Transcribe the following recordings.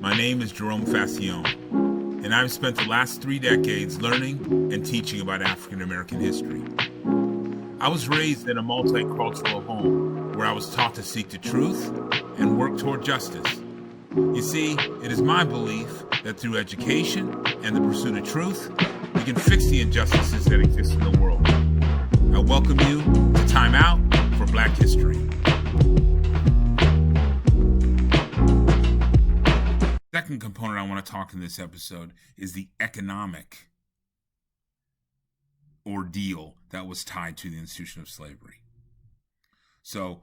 My name is Jerome Fascione, and I've spent the last 3 decades learning and teaching about African American history. I was raised in a multicultural home where I was taught to seek the truth and work toward justice. You see, it is my belief that through education and the pursuit of truth, we can fix the injustices that exist in the world. I welcome you to Time Out for Black History. The second component I want to talk in this episode is the economic ordeal that was tied to the institution of slavery. So,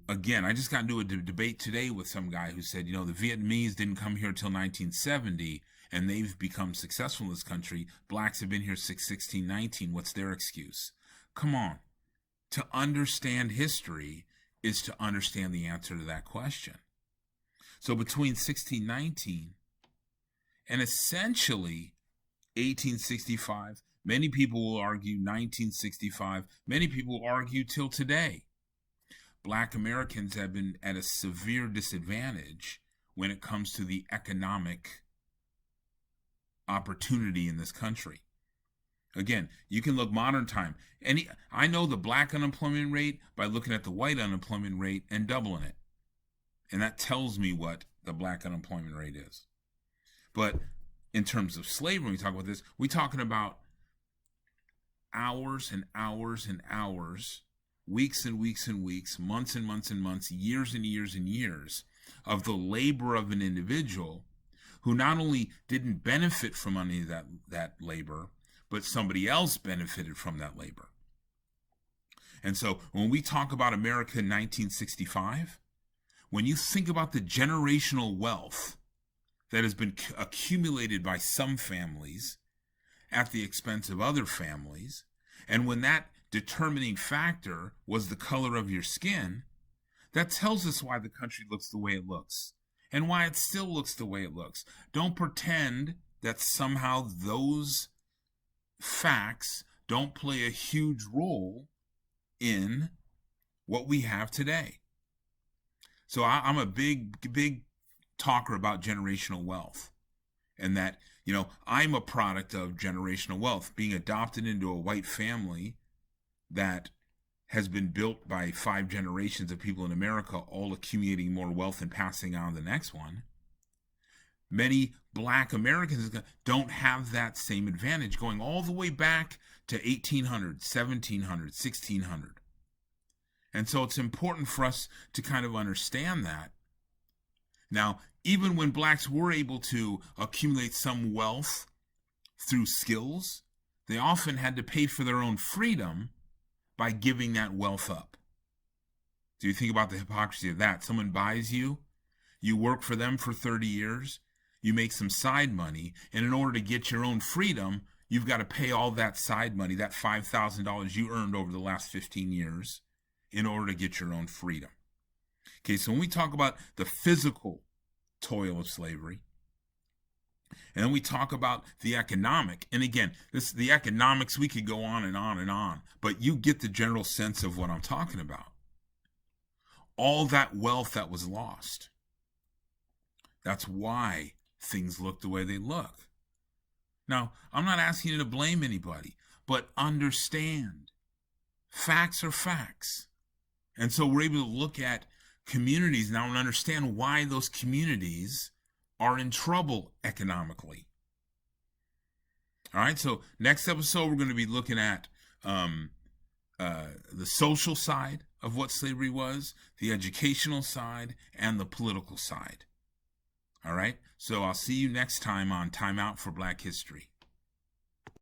again, I just got into a debate today with some guy who said, the Vietnamese didn't come here until 1970, and they've become successful in this country. Blacks have been here since 1619. What's their excuse? Come on. To understand history is to understand the answer to that question. So between 1619 and essentially 1865, many people will argue 1965, many people will argue till today, Black Americans have been at a severe disadvantage when it comes to the economic opportunity in this country. Again, you can look modern time. I know the Black unemployment rate by looking at the white unemployment rate and doubling it. And that tells me what the Black unemployment rate is. But in terms of slavery, when we talk about this, we're talking about hours and hours and hours, weeks and weeks and weeks, months and months and months, years and years and years of the labor of an individual who not only didn't benefit from any of that labor, but somebody else benefited from that labor. And so when we talk about America in 1965, when you think about the generational wealth that has been accumulated by some families at the expense of other families, and when that determining factor was the color of your skin, that tells us why the country looks the way it looks and why it still looks the way it looks. Don't pretend that somehow those facts don't play a huge role in what we have today. So I'm a big talker about generational wealth, and that, I'm a product of generational wealth, being adopted into a white family that has been built by 5 generations of people in America, all accumulating more wealth and passing on the next one. Many Black Americans don't have that same advantage, going all the way back to 1800, 1700, 1600. And so it's important for us to kind of understand that. Now, even when Blacks were able to accumulate some wealth through skills, they often had to pay for their own freedom by giving that wealth up. Do you think about the hypocrisy of that? Someone buys you, you work for them for 30 years, you make some side money, and in order to get your own freedom, you've got to pay all that side money, that $5,000 you earned over the last 15 years, in order to get your own freedom. Okay, so when we talk about the physical toil of slavery, and then we talk about the economic, and again, the economics, we could go on and on and on, but you get the general sense of what I'm talking about. All that wealth that was lost. That's why things look the way they look. Now, I'm not asking you to blame anybody, but understand. Facts are facts. And so we're able to look at communities now and understand why those communities are in trouble economically. All right, so next episode, we're going to be looking at the social side of what slavery was, the educational side, and the political side. All right, so I'll see you next time on Time Out for Black History.